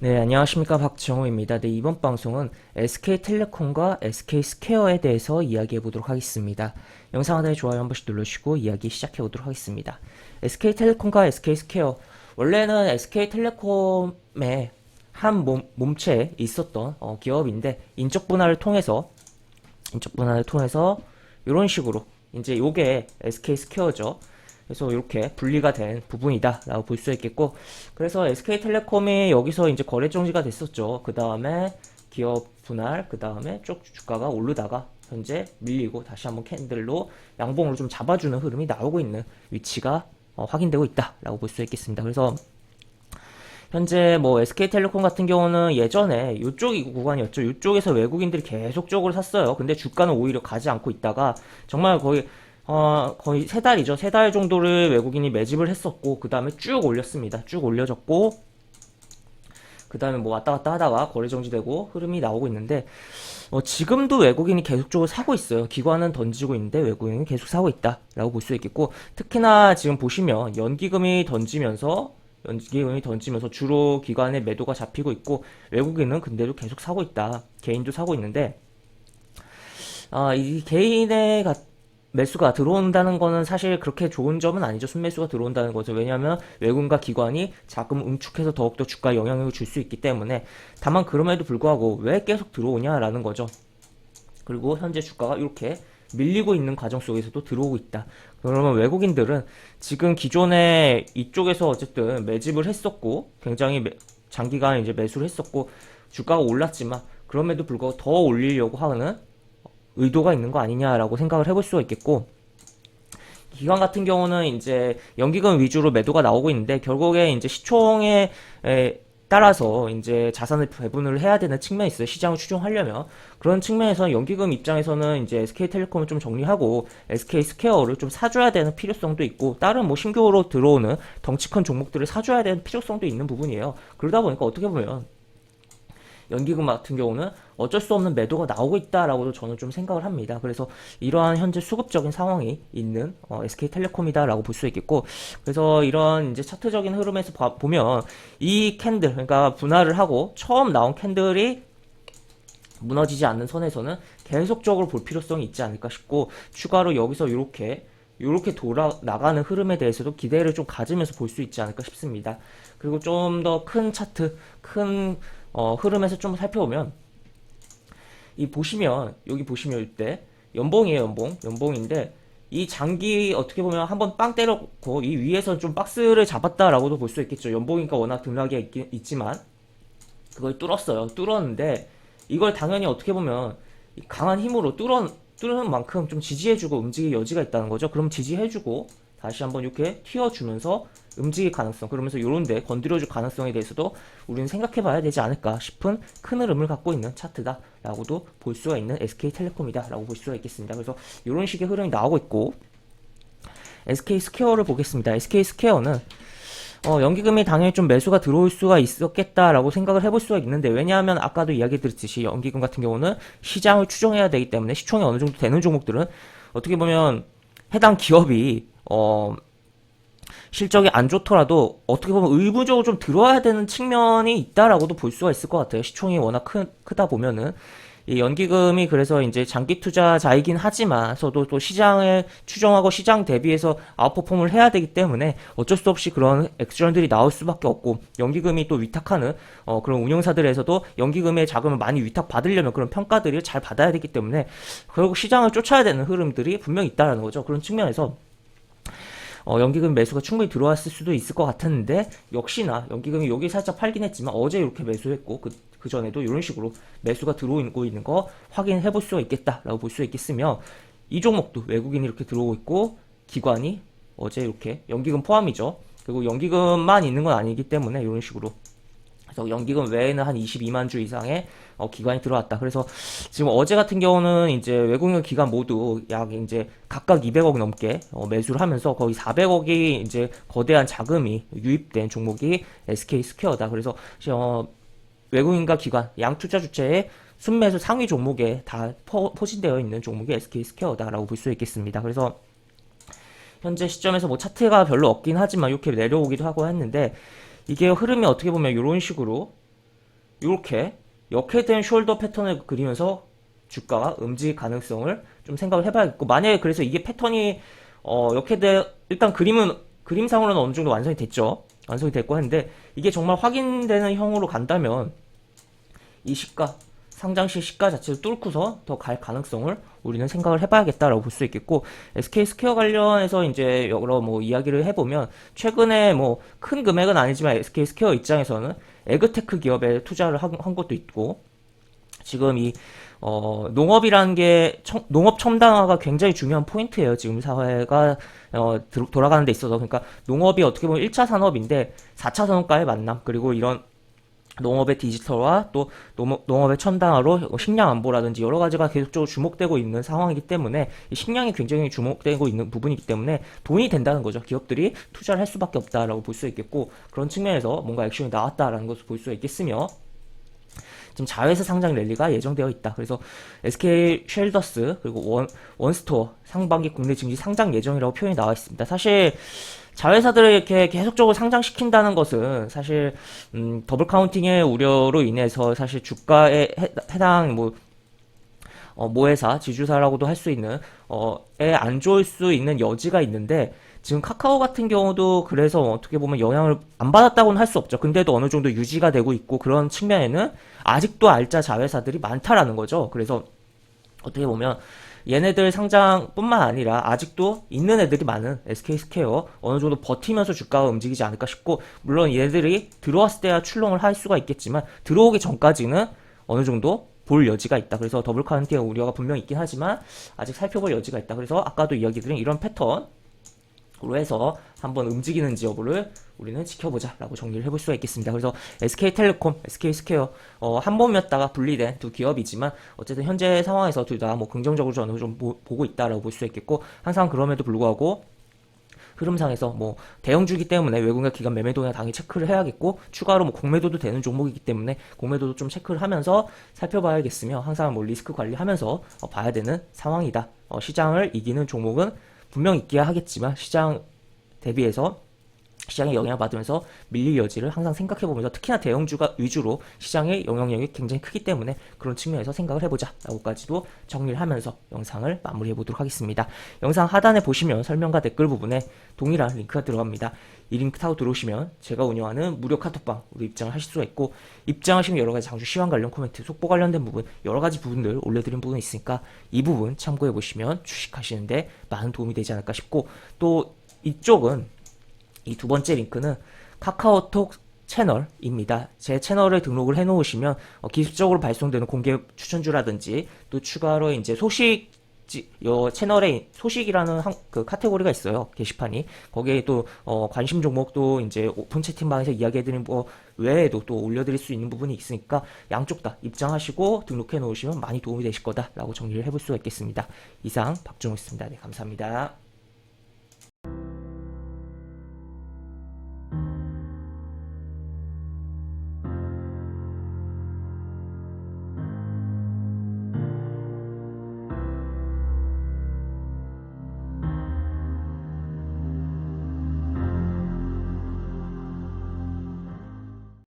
네, 안녕하십니까. 박정호입니다. 네, 이번 방송은 SK텔레콤과 SK스퀘어에 대해서 이야기해 보도록 하겠습니다. 영상 하단에 좋아요 한 번씩 눌러주시고 이야기 시작해 보도록 하겠습니다. SK텔레콤과 SK스퀘어, 원래는 SK텔레콤의 한 몸체에 있었던 기업인데 인적 분할을 통해서 이런 식으로 이제 요게 SK스퀘어죠. 그래서 이렇게 분리가 된 부분이다 라고 볼 수 있겠고, 그래서 SK텔레콤이 여기서 이제 거래 정지가 됐었죠. 그 다음에 기업 분할, 그 다음에 쭉 주가가 오르다가 현재 밀리고 다시 한번 캔들로 양봉으로 좀 잡아주는 흐름이 나오고 있는 위치가 확인되고 있다 라고 볼 수 있겠습니다. 그래서 현재 뭐 SK텔레콤 같은 경우는 예전에 이쪽이 구간이었죠. 이쪽에서 외국인들이 계속적으로 샀어요. 근데 주가는 오히려 가지 않고 있다가 정말 거의 세 달이죠. 세 달 정도를 외국인이 매집을 했었고, 그 다음에 쭉 올렸습니다. 쭉 올려졌고, 그 다음에 뭐 왔다 갔다 하다가 거래 정지되고 흐름이 나오고 있는데, 지금도 외국인이 계속적으로 사고 있어요. 기관은 던지고 있는데 외국인은 계속 사고 있다라고 볼 수 있겠고, 특히나 지금 보시면 연기금이 던지면서 주로 기관의 매도가 잡히고 있고, 외국인은 근데도 계속 사고 있다. 개인도 사고 있는데, 이 개인의 매수가 들어온다는 거는 사실 그렇게 좋은 점은 아니죠. 순매수가 들어온다는 거죠. 왜냐하면 외국인과 기관이 자금 응축해서 더욱더 주가에 영향을 줄 수 있기 때문에. 다만 그럼에도 불구하고 왜 계속 들어오냐라는 거죠. 그리고 현재 주가가 이렇게 밀리고 있는 과정 속에서도 들어오고 있다. 그러면 외국인들은 지금 기존에 이쪽에서 어쨌든 매집을 했었고, 굉장히 장기간 이제 매수를 했었고, 주가가 올랐지만 그럼에도 불구하고 더 올리려고 하는 의도가 있는 거 아니냐라고 생각을 해볼 수가 있겠고, 기관 같은 경우는 이제 연기금 위주로 매도가 나오고 있는데, 결국에 이제 시총에 따라서 이제 자산을 배분을 해야 되는 측면이 있어요. 시장을 추종하려면. 그런 측면에서 연기금 입장에서는 이제 SK텔레콤을 좀 정리하고 SK스퀘어를 좀 사줘야 되는 필요성도 있고, 다른 뭐 신규로 들어오는 덩치 큰 종목들을 사줘야 되는 필요성도 있는 부분이에요. 그러다 보니까 어떻게 보면 연기금 같은 경우는 어쩔 수 없는 매도가 나오고 있다라고도 저는 좀 생각을 합니다. 그래서 이러한 현재 수급적인 상황이 있는 SK텔레콤이다라고 볼 수 있겠고, 그래서 이런 이제 차트적인 흐름에서 보면 이 캔들, 그러니까 분할을 하고 처음 나온 캔들이 무너지지 않는 선에서는 계속적으로 볼 필요성이 있지 않을까 싶고, 추가로 여기서 이렇게 돌아 나가는 흐름에 대해서도 기대를 좀 가지면서 볼 수 있지 않을까 싶습니다. 그리고 좀 더 큰 차트, 큰 흐름에서 좀 살펴보면, 여기 보시면 이때 연봉이에요. 연봉인데 이 장기 어떻게 보면 한번 빵 때렸고 이 위에서 좀 박스를 잡았다라고도 볼 수 있겠죠. 연봉이니까 워낙 등락이 있지만 그걸 뚫었는데, 이걸 당연히 어떻게 보면 강한 힘으로 뚫는 만큼 좀 지지해주고 움직일 여지가 있다는 거죠. 그럼 지지해주고 다시 한번 이렇게 튀어주면서 움직일 가능성, 그러면서 요런데 건드려줄 가능성에 대해서도 우리는 생각해봐야 되지 않을까 싶은 큰 흐름을 갖고 있는 차트다라고도 볼 수가 있는 SK텔레콤이다라고 볼 수가 있겠습니다. 그래서 이런 식의 흐름이 나오고 있고, SK스퀘어를 보겠습니다. SK스퀘어는 연기금이 당연히 좀 매수가 들어올 수가 있었겠다라고 생각을 해볼 수가 있는데, 왜냐하면 아까도 이야기 드렸듯이 연기금 같은 경우는 시장을 추종해야 되기 때문에 시총이 어느 정도 되는 종목들은 어떻게 보면 해당 기업이 실적이 안 좋더라도 어떻게 보면 의무적으로 좀 들어와야 되는 측면이 있다라고도 볼 수가 있을 것 같아요. 시총이 워낙 크다 보면은. 이 연기금이 그래서 이제 장기 투자자이긴 하지만서도 또 시장을 추정하고 시장 대비해서 아웃퍼폼을 해야 되기 때문에 어쩔 수 없이 그런 액션들이 나올 수밖에 없고, 연기금이 또 위탁하는 그런 운영사들에서도 연기금의 자금을 많이 위탁받으려면 그런 평가들을 잘 받아야 되기 때문에 결국 시장을 쫓아야 되는 흐름들이 분명히 있다라는 거죠. 그런 측면에서 연기금 매수가 충분히 들어왔을 수도 있을 것 같았는데, 역시나 연기금이 여기 살짝 팔긴 했지만 어제 이렇게 매수했고, 그 전에도 이런 식으로 매수가 들어오고 있는 거 확인해 볼 수가 있겠다라고 볼 수 있겠으며, 이 종목도 외국인이 이렇게 들어오고 있고 기관이 어제 이렇게, 연기금 포함이죠. 그리고 연기금만 있는 건 아니기 때문에 이런 식으로, 그래서 연기금 외에는 한 22만 주 이상의 기관이 들어왔다. 그래서 지금 어제 같은 경우는 이제 외국인 기관 모두 약 이제 각각 200억 넘게 매수를 하면서 거의 400억이 이제 거대한 자금이 유입된 종목이 SK스퀘어다. 그래서 외국인과 기관 양 투자 주체의 순매수 상위 종목에 다 포진되어 있는 종목이 SK스퀘어다라고 볼 수 있겠습니다. 그래서 현재 시점에서 뭐 차트가 별로 없긴 하지만 이렇게 내려오기도 하고 했는데, 이게 흐름이 어떻게 보면 이런 식으로 이렇게 역회된 숄더 패턴을 그리면서 주가가 움직일 가능성을 좀 생각을 해봐야겠고, 만약에 그래서 이게 패턴이 역회돼 일단 그림상으로는 어느 정도 완성이 됐죠. 완성이 됐고 했는데 이게 정말 확인되는 형으로 간다면 이 시가 상장시 시가 자체를 뚫고서 더 갈 가능성을 우리는 생각을 해봐야겠다라고 볼 수 있겠고, SK 스퀘어 관련해서 이제 여러 뭐 이야기를 해보면 최근에 뭐 큰 금액은 아니지만 SK 스퀘어 입장에서는 에그테크 기업에 투자를 한 것도 있고, 지금 이 농업이라는 게 농업 첨단화가 굉장히 중요한 포인트예요. 지금 사회가 돌아가는 데 있어서. 그러니까 농업이 어떻게 보면 1차 산업인데 4차 산업과의 만남, 그리고 이런 농업의 디지털화, 또 농업의 첨단화로 식량 안보라든지 여러 가지가 계속적으로 주목되고 있는 상황이기 때문에 이 식량이 굉장히 주목되고 있는 부분이기 때문에 돈이 된다는 거죠. 기업들이 투자를 할 수밖에 없다라고 볼 수 있겠고, 그런 측면에서 뭔가 액션이 나왔다라는 것을 볼 수 있겠으며, 지금 자회사 상장 랠리가 예정되어 있다. 그래서 SK 쉘더스 그리고 원스토어 상반기 국내 증시 상장 예정이라고 표현이 나와 있습니다. 사실 자회사들을 이렇게 계속적으로 상장시킨다는 것은 사실 더블 카운팅의 우려로 인해서 사실 주가에 해당 모회사, 지주사라고도 할 수 있는 에 안 좋을 수 있는 여지가 있는데, 지금 카카오 같은 경우도 그래서 어떻게 보면 영향을 안 받았다고는 할 수 없죠. 근데도 어느 정도 유지가 되고 있고, 그런 측면에는 아직도 알짜 자회사들이 많다라는 거죠. 그래서 어떻게 보면 얘네들 상장뿐만 아니라 아직도 있는 애들이 많은 SK 스퀘어 어느 정도 버티면서 주가가 움직이지 않을까 싶고, 물론 얘들이 들어왔을 때야 출렁을 할 수가 있겠지만 들어오기 전까지는 어느 정도 볼 여지가 있다. 그래서 더블 카운팅의 우려가 분명히 있긴 하지만 아직 살펴볼 여지가 있다. 그래서 아까도 이야기드린 이런 패턴 으로 해서 한번 움직이는지 여부를 우리는 지켜보자 라고 정리를 해볼 수가 있겠습니다. 그래서 SK텔레콤, SK스퀘어 한 몸이었다가 분리된 두 기업이지만 어쨌든 현재 상황에서 둘 다 뭐 긍정적으로 저는 좀 보고 있다라고 볼 수 있겠고, 항상 그럼에도 불구하고 흐름상에서 뭐 대형주기 때문에 외국인 기관 매매 동향 당연히 체크를 해야겠고, 추가로 뭐 공매도도 되는 종목이기 때문에 공매도도 좀 체크를 하면서 살펴봐야겠으며, 항상 뭐 리스크 관리하면서 봐야 되는 상황이다. 시장을 이기는 종목은 분명 있기야 하겠지만 시장 대비해서 시장에 영향을 받으면서 밀릴 여지를 항상 생각해보면서, 특히나 대형주가 위주로 시장의 영향력이 굉장히 크기 때문에 그런 측면에서 생각을 해보자 라고까지도 정리를 하면서 영상을 마무리해보도록 하겠습니다. 영상 하단에 보시면 설명과 댓글 부분에 동일한 링크가 들어갑니다. 이 링크 타고 들어오시면 제가 운영하는 무료 카톡방으로 입장을 하실 수가 있고, 입장하시면 여러가지 장주 시황 관련 코멘트, 속보 관련된 부분 여러가지 부분들 올려드린 부분이 있으니까 이 부분 참고해보시면 주식하시는데 많은 도움이 되지 않을까 싶고, 또 이쪽은 이 두 번째 링크는 카카오톡 채널입니다. 제 채널에 등록을 해 놓으시면 기습적으로 발송되는 공개 추천주라든지, 또 추가로 이제 채널에 소식이라는 그 카테고리가 있어요. 게시판이. 거기에 또 관심 종목도 이제 오픈 채팅방에서 이야기해드린 거 외에도 또 올려드릴 수 있는 부분이 있으니까 양쪽 다 입장하시고 등록해 놓으시면 많이 도움이 되실 거다라고 정리를 해볼 수가 있겠습니다. 이상 박준호였습니다. 네, 감사합니다.